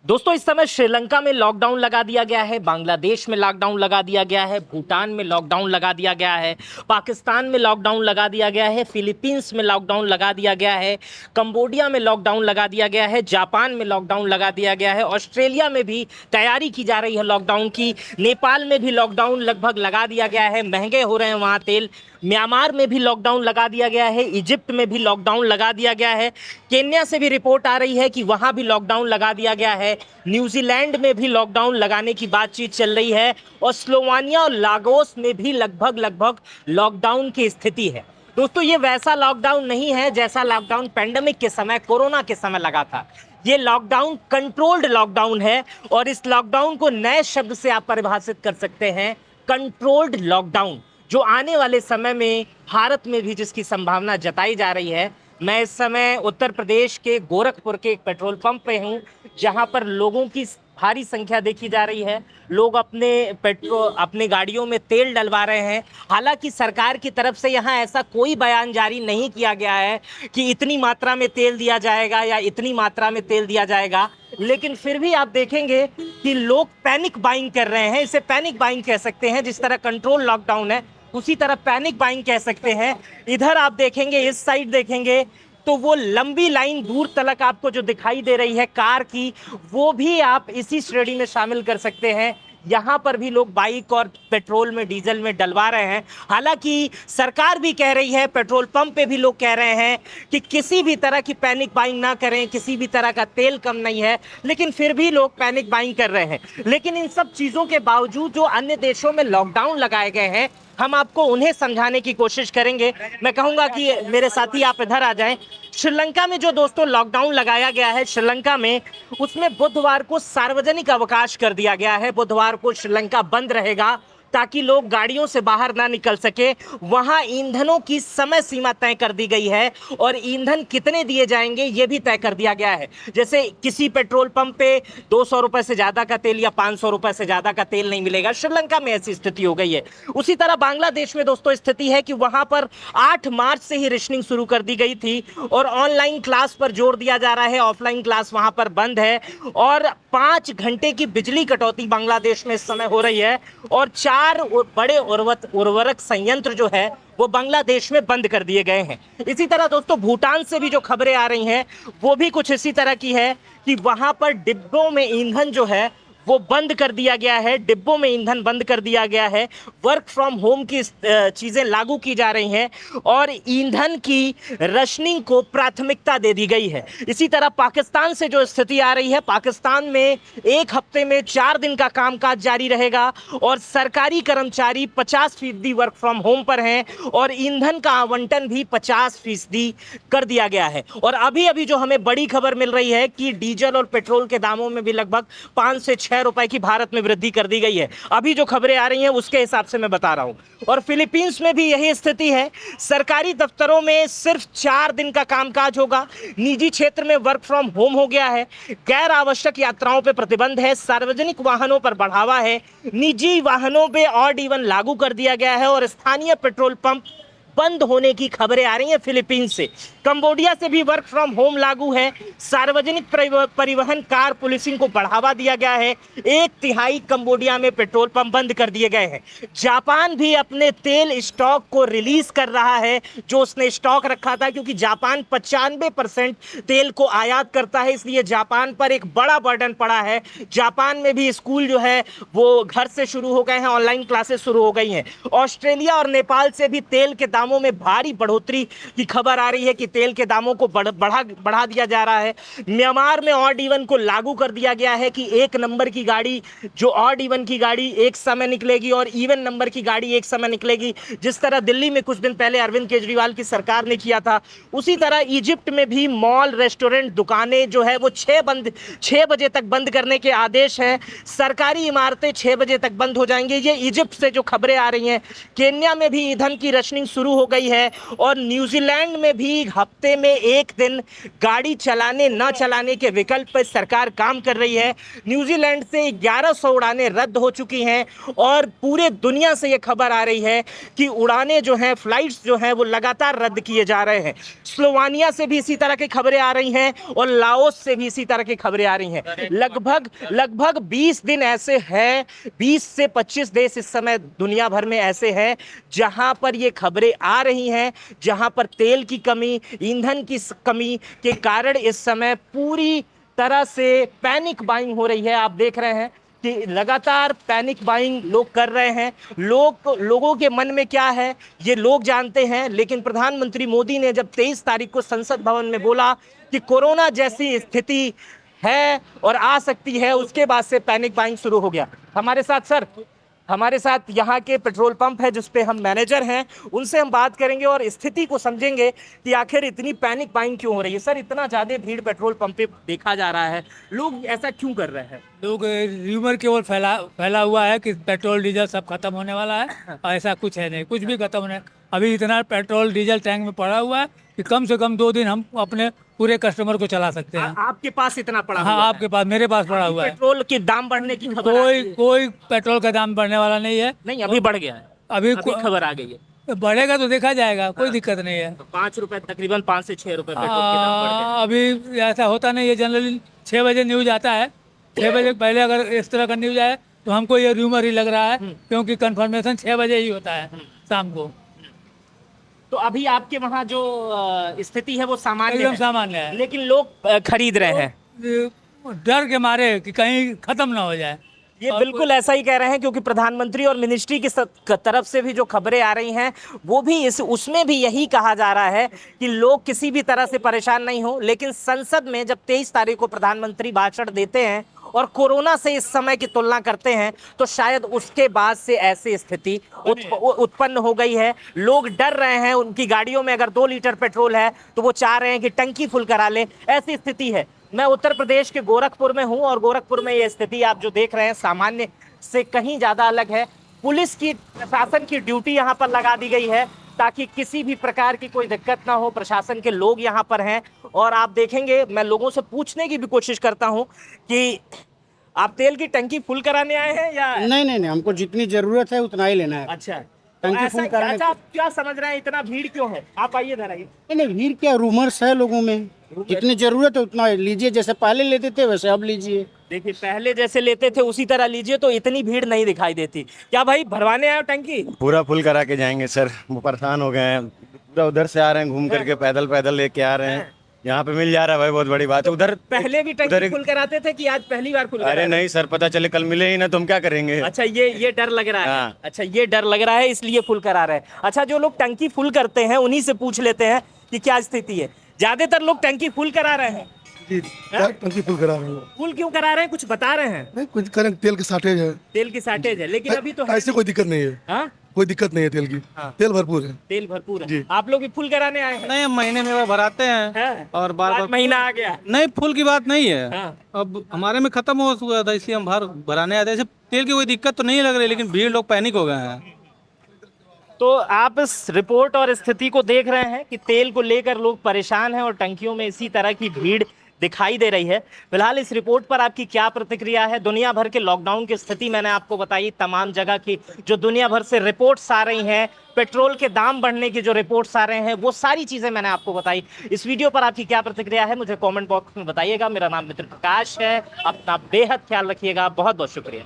दोस्तों इस समय श्रीलंका में लॉकडाउन लगा दिया गया है, बांग्लादेश में लॉकडाउन लगा दिया गया है, भूटान में लॉकडाउन लगा दिया गया है, पाकिस्तान में लॉकडाउन लगा दिया गया है, फिलीपींस में लॉकडाउन लगा दिया गया है, कंबोडिया में लॉकडाउन लगा दिया गया है, जापान में लॉकडाउन लगा दिया गया है, ऑस्ट्रेलिया में भी तैयारी की जा रही है लॉकडाउन की, नेपाल में भी लॉकडाउन लगभग लगा दिया गया है, महंगे हो रहे हैं वहाँ तेल। म्यांमार में भी लॉकडाउन लगा दिया गया है, इजिप्ट में भी लॉकडाउन लगा दिया गया है, केन्या से भी रिपोर्ट आ रही है कि वहाँ भी लॉकडाउन लगा दिया गया है, न्यूजीलैंड में भी लॉकडाउन लगाने की बातचीत चल रही है और स्लोवानिया और लागोस में भी लगभग लॉकडाउन की स्थिति है। दोस्तों ये वैसा लॉकडाउन नहीं है जैसा लॉकडाउन पेंडेमिक के समय, कोरोना के समय लगा था। ये लॉकडाउन कंट्रोल्ड लॉकडाउन है और इस लॉकडाउन को नए शब्द से आप परिभाषित कर सकते हैं, कंट्रोल्ड लॉकडाउन, जो आने वाले समय में भारत में भी जिसकी संभावना जताई जा रही है। मैं इस समय उत्तर प्रदेश के गोरखपुर के एक पेट्रोल पंप पे हूँ, जहाँ पर लोगों की भारी संख्या देखी जा रही है। लोग अपने गाड़ियों में तेल डलवा रहे हैं। हालांकि सरकार की तरफ से यहाँ ऐसा कोई बयान जारी नहीं किया गया है कि इतनी मात्रा में तेल दिया जाएगा या इतनी मात्रा में तेल दिया जाएगा, लेकिन फिर भी आप देखेंगे कि लोग पैनिक बाइंग कर रहे हैं। इसे पैनिक बाइंग कह सकते हैं। जिस तरह कंट्रोल लॉकडाउन है उसी तरह पैनिक बाइंग कह सकते हैं। इधर आप देखेंगे, इस साइड देखेंगे तो वो लंबी लाइन दूर तलक आपको जो दिखाई दे रही है कार की, वो भी आप इसी श्रेणी में शामिल कर सकते हैं। यहाँ पर भी लोग बाइक और पेट्रोल में, डीजल में डलवा रहे हैं। हालांकि सरकार भी कह रही है, पेट्रोल पंप पे भी लोग कह रहे हैं कि किसी भी तरह की पैनिक बाइंग ना करें, किसी भी तरह का तेल कम नहीं है, लेकिन फिर भी लोग पैनिक बाइंग कर रहे हैं। लेकिन इन सब चीज़ों के बावजूद जो अन्य देशों में लॉकडाउन लगाए गए हैं, हम आपको उन्हें समझाने की कोशिश करेंगे। मैं कहूँगा कि मेरे साथी आप इधर आ जाएं। श्रीलंका में जो दोस्तों लॉकडाउन लगाया गया है श्रीलंका में, उसमें बुधवार को सार्वजनिक अवकाश कर दिया गया है। बुधवार को श्रीलंका बंद रहेगा ताकि लोग गाड़ियों से बाहर ना निकल सके। वहाँ ईंधनों की समय सीमा तय कर दी गई है और ईंधन कितने दिए जाएंगे ये भी तय कर दिया गया है। जैसे किसी पेट्रोल पंप पे 200 रुपए से ज़्यादा का तेल या 500 रुपए से ज़्यादा का तेल नहीं मिलेगा। श्रीलंका में ऐसी स्थिति हो गई है। उसी तरह बांग्लादेश में दोस्तों स्थिति है कि वहाँ पर 8 मार्च से ही रेशनिंग शुरू कर दी गई थी और ऑनलाइन क्लास पर जोर दिया जा रहा है। ऑफलाइन क्लास वहाँ पर बंद है और 5 घंटे की बिजली कटौती बांग्लादेश में इस समय हो रही है और 4 बड़े उर्वरक संयंत्र जो है वो बांग्लादेश में बंद कर दिए गए हैं। इसी तरह दोस्तों भूटान से भी जो खबरें आ रही हैं वो भी कुछ इसी तरह की है कि वहां पर डिब्बों में ईंधन जो है वो बंद कर दिया गया है। डिब्बों में ईंधन बंद कर दिया गया है। वर्क फ्रॉम होम की चीज़ें लागू की जा रही हैं और ईंधन की रशनिंग को प्राथमिकता दे दी गई है। इसी तरह पाकिस्तान से जो स्थिति आ रही है, पाकिस्तान में एक हफ्ते में 4 दिन का कामकाज जारी रहेगा और सरकारी कर्मचारी 50% वर्क फ्रॉम होम पर हैं और ईंधन का आवंटन भी 50% कर दिया गया है। और अभी अभी जो हमें बड़ी खबर मिल रही है कि डीजल और पेट्रोल के दामों में भी लगभग 5 से 6 रुपए की भारत में वृद्धि कर दी गई है। अभी जो खबरें आ रही हैं उसके हिसाब से मैं बता रहा हूं। और फिलीपींस में भी यही स्थिति है। सरकारी दफ्तरों में सिर्फ 4 दिन का कामकाज होगा। निजी क्षेत्र में वर्क फ्रॉम होम हो गया है। गैर आवश्यक यात्राओं पर प्रतिबंध है। सार्वजनिक वाहनों पर बढ़ावा है। निजी वाहनों पर ऑड इवन लागू कर दिया गया है और स्थानीय पेट्रोल पंप बंद होने की खबरें आ रही हैं फिलीपींस से। कंबोडिया से भी वर्क फ्रॉम होम लागू है। सार्वजनिक परिवहन, कार पुलिसिंग को बढ़ावा दिया गया है। 1/3 कंबोडिया में पेट्रोल पंप बंद कर दिए गए हैं। जापान भी अपने तेल स्टॉक को रिलीज कर रहा है जो उसने स्टॉक रखा था, क्योंकि जापान 95% तेल को आयात करता है, इसलिए जापान पर एक बड़ा बर्डन पड़ा है। जापान में भी स्कूल जो है वो घर से शुरू हो गए हैं, ऑनलाइन क्लासेस शुरू हो गई हैं। ऑस्ट्रेलिया और नेपाल से भी तेल के दामों में भारी बढ़ोतरी की खबर आ रही है कि तेल के दामों को बढ़ा दिया जा रहा है। म्यांमार में ऑड इवन को लागू कर दिया गया है कि 1 नंबर की गाड़ी, जो ऑड इवन की गाड़ी एक समय निकलेगी और इवन नंबर की गाड़ी एक समय निकलेगी। जिस तरह दिल्ली में कुछ दिन पहले अरविंद केजरीवाल की सरकार ने किया था, उसी तरह इजिप्ट में भी मॉल, रेस्टोरेंट, दुकानें जो है वो 6 बजे तक बंद करने के आदेश हैं। सरकारी इमारतें 6 बजे तक बंद हो जाएंगी। ये इजिप्ट से जो खबरें आ रही हैं। केन्या में भी ईंधन की रशनिंग शुरू हो गई है और न्यूजीलैंड में भी हफ्ते में एक दिन गाड़ी चलाने न चलाने के विकल्प पर सरकार काम कर रही है। न्यूजीलैंड से 1100 उड़ानें रद्द हो चुकी हैं और पूरे दुनिया से ये खबर आ रही है कि उड़ानें जो हैं, फ्लाइट्स जो हैं वो लगातार रद्द किए जा रहे हैं। स्लोवानिया से भी इसी तरह की खबरें आ रही हैं और लाओस से भी इसी तरह की खबरें आ रही हैं। लगभग 20 दिन ऐसे हैं, 20 से 25 देश इस समय दुनिया भर में ऐसे हैं जहां पर ये खबरें आ रही हैं, जहां पर तेल की कमी, ईंधन की कमी के कारण इस समय पूरी तरह से पैनिक बाइंग हो रही है। आप देख रहे हैं कि लगातार पैनिक बाइंग लोग कर रहे हैं। लोगों के मन में क्या है ये लोग जानते हैं, लेकिन प्रधानमंत्री मोदी ने जब 23 तारीख को संसद भवन में बोला कि कोरोना जैसी स्थिति है और आ सकती है, उसके बाद से पैनिक बाइंग शुरू हो गया। हमारे साथ यहाँ के पेट्रोल पंप है जिस पे हम मैनेजर हैं, उनसे हम बात करेंगे और स्थिति को समझेंगे कि आखिर इतनी पैनिक बाइंग क्यों हो रही है। सर, इतना ज़्यादा भीड़ पेट्रोल पंप पे देखा जा रहा है, लोग ऐसा क्यों कर रहे हैं? लोग र्यूमर केवल फैला हुआ है कि पेट्रोल डीजल सब खत्म होने वाला है। ऐसा कुछ है नहीं, कुछ भी खत्म होने। अभी इतना पेट्रोल डीजल टैंक में पड़ा हुआ है कि कम से कम 2 दिन हम अपने पूरे कस्टमर को चला सकते हैं। आपके पास इतना पड़ा हाँ, हुआ है? आपके पास, मेरे पास पड़ा हुआ है। पेट्रोल के दाम बढ़ने की खबर आ रही है? कोई पेट्रोल का दाम बढ़ने वाला नहीं है। नहीं, अभी बढ़ गया है। अभी खबर आ गई है। बढ़ेगा तो देखा जाएगा, कोई दिक्कत नहीं है। 5 रुपए, तकरीबन 5 से 6 रुपए पेट्रोल के दाम बढ़ गए। अभी ऐसा होता नहीं है, जनरली 6 बजे न्यूज आता है। 6 बजे पहले अगर इस तरह का न्यूज आए तो हमको ये र्यूमर ही लग रहा है, क्योंकि कंफर्मेशन 6 बजे ही होता है शाम को। तो अभी आपके वहाँ जो स्थिति है वो सामान्य एकदम है, सामान्य है, लेकिन लोग खरीद रहे हैं। डर के मारे कि कहीं खत्म ना हो जाए। ये बिल्कुल ऐसा ही कह रहे हैं, क्योंकि प्रधानमंत्री और मिनिस्ट्री की तरफ से भी जो खबरें आ रही हैं वो भी उसमें भी यही कहा जा रहा है कि लोग किसी भी तरह से परेशान नहीं हो। लेकिन संसद में जब 23 तारीख को प्रधानमंत्री भाषण देते हैं और कोरोना से इस समय की तुलना करते हैं तो शायद उसके बाद से ऐसी स्थिति उत्पन्न हो गई है। लोग डर रहे हैं, उनकी गाड़ियों में अगर 2 लीटर पेट्रोल है तो वो चाह रहे हैं कि टंकी फुल करा ले, ऐसी स्थिति है। मैं उत्तर प्रदेश के गोरखपुर में हूं और गोरखपुर में ये स्थिति आप जो देख रहे हैं सामान्य से कहीं ज़्यादा अलग है। पुलिस की, प्रशासन की ड्यूटी यहाँ पर लगा दी गई है ताकि किसी भी प्रकार की कोई दिक्कत ना हो। प्रशासन के लोग यहाँ पर हैं और आप देखेंगे, मैं लोगों से पूछने की भी कोशिश करता हूँ कि आप तेल की टंकी फुल कराने आए हैं या नहीं, हमको जितनी जरूरत है उतना ही लेना है। अच्छा, टंकी फुल कराने। अच्छा, आप क्या समझ रहे हैं इतना भीड़ क्यों है? आप आइए इधर आइए। नहीं, भीड़ क्या, रूमर्स है लोगों में, जितनी जरूरत है उतना लीजिए। जैसे पहले लेते थे वैसे अब लीजिए। देखिए, पहले जैसे लेते थे उसी तरह लीजिए तो इतनी भीड़ नहीं दिखाई देती। क्या भाई भरवाने आए हो टंकी? पूरा फुल करा के जाएंगे सर, वो परेशान हो गए हैं। पूरा उधर से आ रहे हैं, घूम करके पैदल लेके आ रहे हैं। यहाँ पे मिल जा रहा है भाई, बहुत बड़ी बात है। उधर पहले भी टंकी फुल कराते थे कि आज पहली बार फुल? अरे नहीं सर, पता चले कल मिले ही ना तो हम क्या करेंगे। अच्छा, ये डर लग रहा है। हाँ। अच्छा, ये डर लग रहा है इसलिए फुल करा रहे हैं। अच्छा, जो लोग टंकी फुल करते हैं उन्हीं से पूछ लेते हैं कि क्या स्थिति है। ज्यादातर लोग टंकी फुल करा रहे हैं। जी, टंकी फुल करा रहे हैं। फुल क्यों करा रहे हैं, कुछ बता रहे हैं? नहीं, कुछ करें, तेल की शॉर्टेज है। तेल की शॉर्टेज है, लेकिन अभी तो है ऐसे कोई दिक्कत नहीं है। हाँ? कोई दिक्कत नहीं है तेल की। हाँ। तेल भरपूर है। तेल भरपूर है। जी। आप लोग भी फुल कराने आए हैं? नहीं, हम महीने में बार भराते हैं हैं? और बार महीना आ गया। नहीं, फुल की बात नहीं है। हाँ। अब हमारे में खत्म हो चुका था इसलिए हम भराने आते हैं। ऐसे तेल की कोई दिक्कत तो नहीं लग रही, लेकिन भीड़, लोग पैनिक हो गए हैं। तो आप इस रिपोर्ट और स्थिति को देख रहे हैं कि तेल को लेकर लोग परेशान हैं और टंकियों में इसी तरह की भीड़ दिखाई दे रही है। फिलहाल इस रिपोर्ट पर आपकी क्या प्रतिक्रिया है? दुनिया भर के लॉकडाउन की स्थिति मैंने आपको बताई, तमाम जगह की जो दुनिया भर से रिपोर्ट्स आ रही हैं, पेट्रोल के दाम बढ़ने की जो रिपोर्ट्स आ रहे हैं, वो सारी चीज़ें मैंने आपको बताई। इस वीडियो पर आपकी क्या प्रतिक्रिया है मुझे कमेंट बॉक्स में बताइएगा। मेरा नाम मित्र प्रकाश है। अपना बेहद ख्याल रखिएगा। बहुत बहुत शुक्रिया।